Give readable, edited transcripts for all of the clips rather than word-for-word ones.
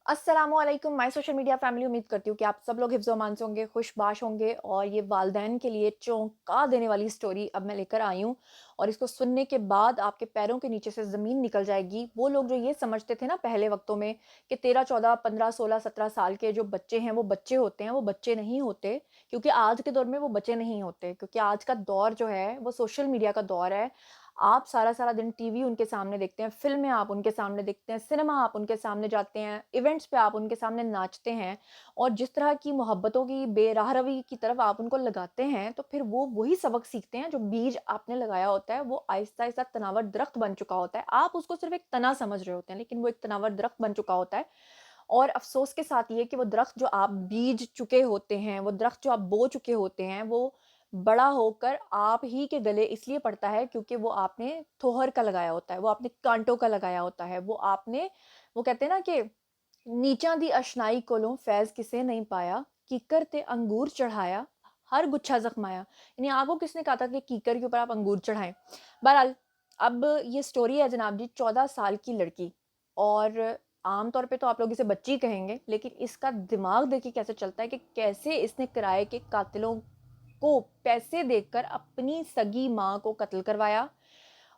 अस्सलामुअलैकुम my social media family. उम्मीद करती हूँ कि आप सब लोग हिफ्ज़ अमान से होंगे, खुशबाश होंगे। और ये वालदैन के लिए चौंका देने वाली स्टोरी अब मैं लेकर आई हूँ और इसको सुनने के बाद आपके पैरों के नीचे से ज़मीन निकल जाएगी। वो लोग जो ये समझते थे ना पहले वक़्तों में कि 13, 14, 15, 16, 17 साल के जो बच्चे हैं वो बच्चे होते हैं, वो बच्चे नहीं होते। क्योंकि आज के दौर में वो बच्चे नहीं होते, क्योंकि आज का दौर जो है वो सोशल मीडिया का दौर है। आप सारा-सारा दिन टीवी उनके सामने देखते हैं, फ़िल्में आप उनके सामने देखते हैं, सिनेमा आप उनके सामने जाते हैं, इवेंट्स पे आप उनके सामने नाचते हैं और जिस तरह की मोहब्बतों की बेराह-रवी की तरफ आप उनको लगाते हैं, तो फिर वो वही सबक सीखते हैं जो बीज आपने लगाया होता है, वो आहिस्ता-आहिस्ता तनावर दरख्त बन चुका होता है। आप उसको सिर्फ़ एक तना समझ रहे होते हैं, लेकिन वो एक तनावर दरख्त बन चुका होता है। और अफ़सोस के साथ ये कि वो दरख्त जो आप बीज चुके होते हैं, वो दरख्त जो आप बो चुके होते हैं, वो बड़ा होकर आप ही के गले इसलिए पड़ता है क्योंकि वो आपने थोहर का लगाया होता है, वो आपने काँटों का लगाया होता है, वो कहते हैं ना कि नीचा दी अशनाई कोलों फैज़ किसे नहीं पाया, कीकर ते अंगूर चढ़ाया, हर गुच्छा ज़ख्माया। यानी आपको किसने कहा था कि कीकर के ऊपर आप अंगूर चढ़ाएँ? बहरहाल, अब ये स्टोरी है जनाब जी 14 साल की लड़की। और आम तौर पे तो आप लोग इसे बच्ची कहेंगे, लेकिन इसका दिमाग देखिए कैसे चलता है कि कैसे इसने किराए के कातिलों को पैसे देकर अपनी सगी माँ को कत्ल करवाया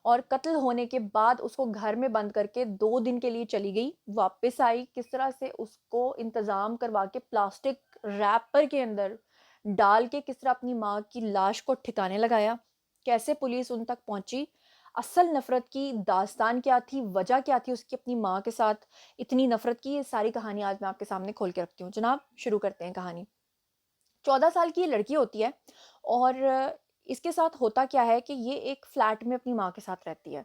और कत्ल होने के बाद उसको घर में बंद करके 2 दिन के लिए चली गई। वापस आई, किस तरह से उसको इंतज़ाम करवा के प्लास्टिक रैपर के अंदर डाल के किस तरह अपनी माँ की लाश को ठिकाने लगाया, कैसे पुलिस उन तक पहुँची, असल नफ़रत की दास्तान क्या थी, वजह क्या थी उसकी अपनी माँ के साथ इतनी नफ़रत की, ये सारी कहानी आज मैं आपके सामने खोल के रखती हूँ। जनाब, शुरू करते हैं कहानी। 14 साल की ये लड़की होती है और इसके साथ होता क्या है कि ये एक फ्लैट में अपनी माँ के साथ रहती है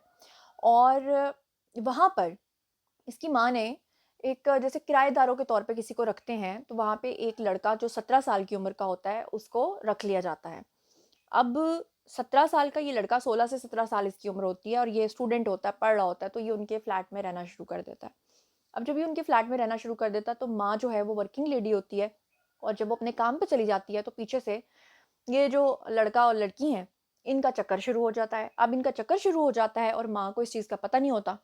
और वहाँ पर इसकी माँ ने एक जैसे किराएदारों के तौर पे किसी को रखते हैं, तो वहाँ पे एक लड़का जो 17 साल की उम्र का होता है, उसको रख लिया जाता है। अब 17 साल का ये लड़का 16 से 17 साल इसकी उम्र होती है और ये स्टूडेंट होता है, पढ़ रहा होता है, तो ये उनके फ्लैट में रहना शुरू कर देता है। अब जब ये उनके फ्लैट में रहना शुरू कर देता है, तो माँ जो है वो वर्किंग लेडी होती है और जब वो अपने काम पे चली जाती है, तो पीछे से ये जो लड़का और लड़की हैं, इनका चक्कर शुरू हो जाता है। अब इनका चक्कर शुरू हो जाता है और माँ को इस चीज़ का पता नहीं होता।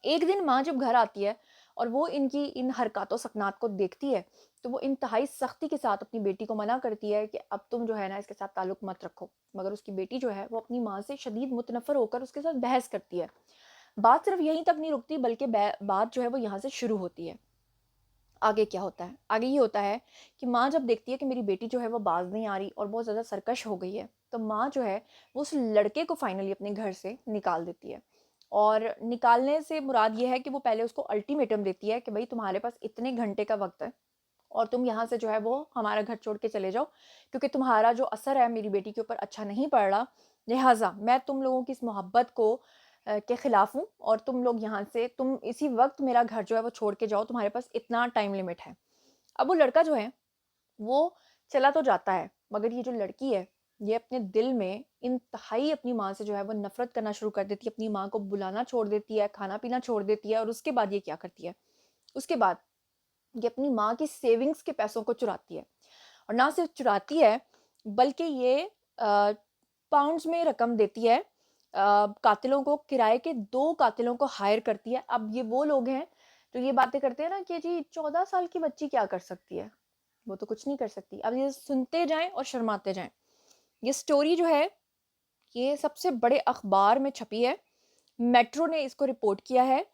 एक दिन माँ जब घर आती है और वो इनकी इन हरकतों सकनात को देखती है, तो वो इंतहाई सख्ती के साथ अपनी बेटी को मना करती है कि अब तुम जो है ना इसके साथ ताल्लुक मत रखो। मगर उसकी बेटी जो है वो अपनी माँ से शदीद मुतनफ़र होकर उसके साथ बहस करती है। बात सिर्फ यहीं तक नहीं रुकती, बल्कि बात जो है वो यहाँ से शुरू होती है। आगे क्या होता है? आगे ये होता है कि माँ जब देखती है कि मेरी बेटी जो है वो बाज़ नहीं आ रही और बहुत ज़्यादा सरकश हो गई है, तो माँ जो है वो उस लड़के को फाइनली अपने घर से निकाल देती है। और निकालने से मुराद ये है कि वो पहले उसको अल्टीमेटम देती है कि भई तुम्हारे पास इतने घंटे का वक़्त है और तुम यहाँ से जो है वो हमारा घर छोड़ के चले जाओ, क्योंकि तुम्हारा जो असर है मेरी बेटी के ऊपर अच्छा नहीं पड़ रहा। लिहाज़ा मैं तुम लोगों की इस मोहब्बत को के खिलाफ़ हूँ और तुम लोग यहाँ से तुम इसी वक़्त मेरा घर जो है वो छोड़ के जाओ, तुम्हारे पास इतना टाइम लिमिट है। अब वो लड़का जो है वो चला तो जाता है, मगर ये जो लड़की है, ये अपने दिल में इंतहाई अपनी माँ से जो है वो नफ़रत करना शुरू कर देती है, अपनी माँ को बुलाना छोड़ देती है, खाना-पीना छोड़ देती है और उसके बाद ये क्या करती है? उसके बाद ये अपनी माँ की सेविंग्स के पैसों को चुराती है और ना सिर्फ चुराती है, बल्कि ये पाउंड्स में रकम देती है कातिलों को, किराए के 2 कातिलों को हायर करती है। अब ये वो लोग हैं जो ये बातें करते हैं ना कि जी 14 साल की बच्ची क्या कर सकती है? वो तो कुछ नहीं कर सकती। अब ये सुनते जाएँ और शर्माते जाएँ। ये स्टोरी जो है, ये सबसे बड़े अखबार में छपी है। मेट्रो ने इसको रिपोर्ट किया है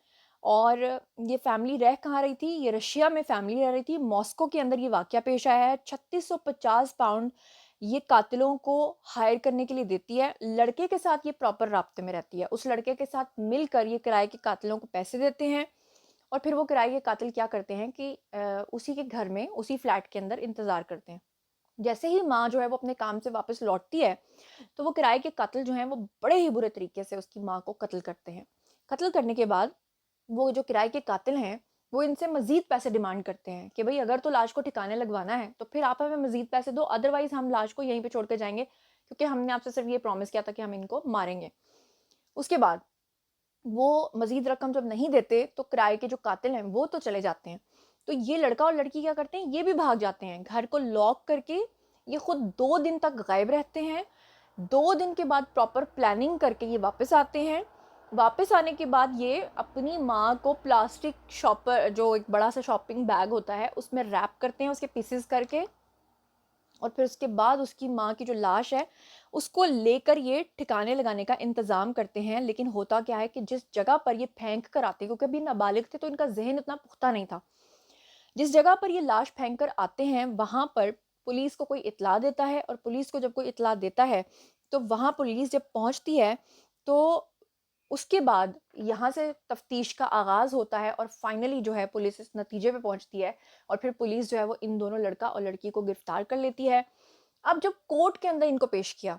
और ये फैमिली रह कहाँ रही थी? ये रशिया में फैमिली रह रही थी। मॉस्को के अंदर ये वाक़या पेश आया है। 3650 पाउंड ये कातिलों को हायर करने के लिए देती है। लड़के के साथ ये प्रॉपर राब्ते में रहती है। उस लड़के के साथ मिलकर ये किराए के कातिलों को पैसे देते हैं और फिर वो किराए के कातिल क्या करते हैं कि उसी के घर में, उसी फ्लैट के अंदर इंतज़ार करते हैं। जैसे ही माँ जो है वो अपने काम से वापस लौटती है, तो वो किराए के कातिल जो हैं वो बड़े ही बुरे तरीके से उसकी माँ को कत्ल करते हैं। कत्ल करने के बाद वो जो किराए के कातिल हैं, वो इनसे मज़ीद पैसे डिमांड करते हैं कि भई अगर तो लाश को ठिकाने लगवाना है, तो फिर आप हमें मज़ीद पैसे दो, अदरवाइज़ हम लाश को यहीं पे छोड़ के जाएँगे, क्योंकि हमने आपसे सिर्फ़ ये प्रॉमिस किया था कि हम इनको मारेंगे। उसके बाद वो मज़ीद रकम जब नहीं देते, तो किराए के जो कातिल हैं, वो तो चले जाते हैं। तो ये लड़का और लड़की क्या करते हैं, ये भी भाग जाते हैं। घर को लॉक करके ये खुद 2 दिन तक गायब रहते हैं। 2 दिन के बाद प्रॉपर प्लानिंग करके ये वापस आते हैं वापस आने के बाद ये अपनी माँ को प्लास्टिक शॉपर, जो एक बड़ा सा शॉपिंग बैग होता है, उसमें रैप करते हैं उसके पीसेस करके, और फिर उसके बाद उसकी माँ की जो लाश है उसको लेकर ये ठिकाने लगाने का इंतज़ाम करते हैं। लेकिन होता क्या है कि जिस जगह पर ये फेंक कर आते हैं, क्योंकि अभी नाबालिग थे तो इनका ज़हन इतना पुख्ता नहीं था, जिस जगह पर ये लाश फेंक कर आते हैं वहाँ पर पुलिस को कोई इत्तला देता है, और पुलिस को जब कोई इत्तला देता है तो वहाँ पुलिस जब पहुँचती है तो उसके बाद यहाँ से तफ्तीश का आगाज़ होता है, और फाइनली जो है पुलिस इस नतीजे पे पहुँचती है, और फिर पुलिस जो है वो इन दोनों लड़का और लड़की को गिरफ्तार कर लेती है। अब जब कोर्ट के अंदर इनको पेश किया,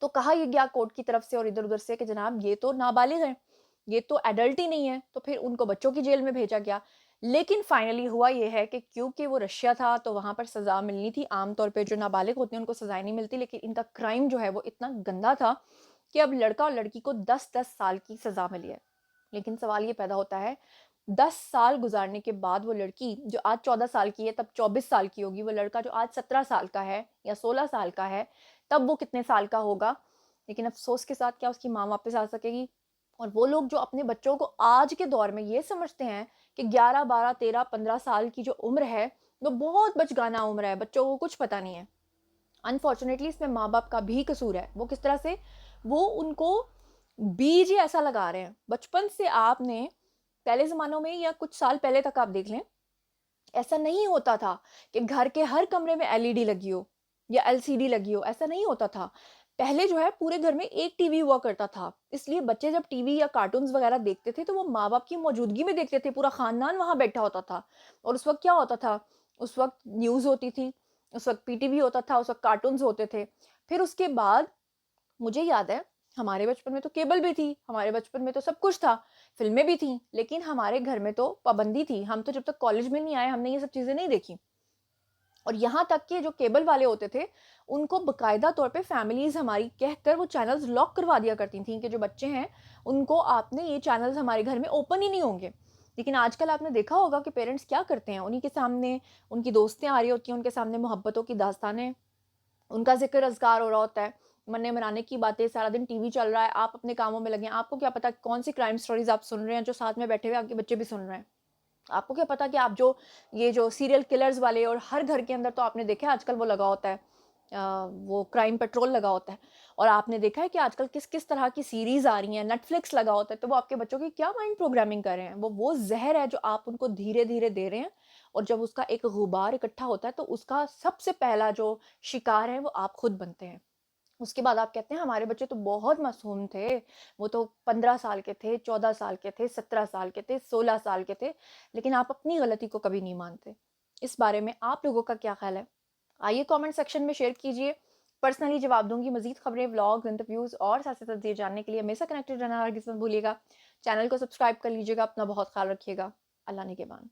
तो कहा ये गया कोर्ट की तरफ से और इधर-उधर से कि जनाब ये तो नाबालिग हैं, ये तो एडल्ट ही नहीं है, तो फिर उनको बच्चों की जेल में भेजा गया। लेकिन फाइनली हुआ ये है कि क्योंकि वो रशिया था तो वहाँ पर सज़ा मिलनी थी। आम तौर पे जो नाबालिग होते हैं उनको सज़ाएँ नहीं मिलती, लेकिन इनका क्राइम जो है वो इतना गंदा था कि अब लड़का और लड़की को 10-10 साल की सज़ा मिली है। लेकिन सवाल ये पैदा होता है, 10 साल गुज़ारने के बाद वो लड़की जो आज 14 साल की है तब 24 साल की होगी, वो लड़का जो आज 17 साल का है या 16 साल का है, तब वो कितने साल का होगा? लेकिन अफ़सोस के साथ क्या उसकी माँ वापस आ सकेगी? और वो लोग जो अपने बच्चों को आज के दौर में ये समझते हैं कि 11, 12, 13, 15 साल की जो उम्र है, वो बहुत बचगाना उम्र है, बच्चों को कुछ पता नहीं है। अनफॉर्चुनेटली इसमें माँ-बाप का भी कसूर है। वो किस तरह से? वो उनको बीज ही ऐसा लगा रहे हैं। बचपन से आपने, पहले ज़मानों में या कुछ साल पहले तक आप देख लें, ऐसा नहीं होता था कि घर के हर कमरे में एलईडी लगी हो या एलसीडी लगी हो, ऐसा नहीं होता था। पहले जो है पूरे घर में एक टीवी हुआ करता था, इसलिए बच्चे जब टीवी या कार्टून्स वगैरह देखते थे तो वो माँ बाप की मौजूदगी में देखते थे, पूरा खानदान वहां बैठा होता था। और उस वक्त क्या होता था? उस वक्त न्यूज होती थी, उस वक्त पीटीवी होता था, उस वक्त कार्टून्स होते थे। फिर उसके बाद मुझे याद है, हमारे बचपन में तो केबल भी थी, हमारे बचपन में तो सब कुछ था, फ़िल्में भी थीं, लेकिन हमारे घर में तो पाबंदी थी। हम तो जब तक कॉलेज में नहीं आए, हमने ये सब चीज़ें नहीं देखी। और यहाँ तक कि जो केबल वाले होते थे, उनको बाकायदा तौर पे फैमिलीज़ हमारी कहकर वो चैनल्स लॉक करवा दिया करती थीं कि जो बच्चे हैं, उनको आपने ये चैनल्स हमारे घर में ओपन ही नहीं होंगे। लेकिन आजकल आपने देखा होगा कि पेरेंट्स क्या करते हैं, उन्हीं के सामने उनकी दोस्तें आ रही होती हैं, उनके सामने मोहब्बतों की दास्तानें, उनका ज़िक्र अज़कार हो रहा होता है, मन्ने-मनाने की बातें, सारा दिन टीवी चल रहा है, आप अपने कामों में लगे हैं। आपको क्या पता कौन-सी क्राइम स्टोरीज़ आप सुन रहे हैं, जो साथ में बैठे हुए आपके बच्चे भी सुन रहे हैं। आपको क्या पता कि आप जो ये जो सीरियल किलर्स वाले, और हर घर के अंदर तो आपने देखा है आजकल वो लगा होता है, वो क्राइम पेट्रोल लगा होता है, और आपने देखा है कि आजकल किस-किस तरह की सीरीज़ आ रही हैं, नेटफ्लिक्स लगा होता है, तो वो आपके बच्चों की क्या माइंड प्रोग्रामिंग कर रहे हैं। वो ज़हर है जो आप उनको धीरे-धीरे दे रहे हैं, और जब उसका एक गुबार इकट्ठा होता है तो उसका सबसे पहला जो शिकार है वो आप खुद बनते हैं। उसके बाद आप कहते हैं हमारे बच्चे तो बहुत मासूम थे, वो तो 15 साल के थे, 14 साल के थे, 17 साल के थे, 16 साल के थे, लेकिन आप अपनी गलती को कभी नहीं मानते। इस बारे में आप लोगों का क्या ख़्याल है? आइए कमेंट सेक्शन में शेयर कीजिए, पर्सनली जवाब दूँगी। मज़ीद खबरें, व्लॉग्स, इंटरव्यूज़ और सियासत से तस्दीर जानने के लिए हमेशा कनेक्टेड रहना हरगिज़ मत भूलिएगा। चैनल को सब्सक्राइब कर लीजिएगा, अपना बहुत ख़्याल रखिएगा। अल्लाह निगहबान।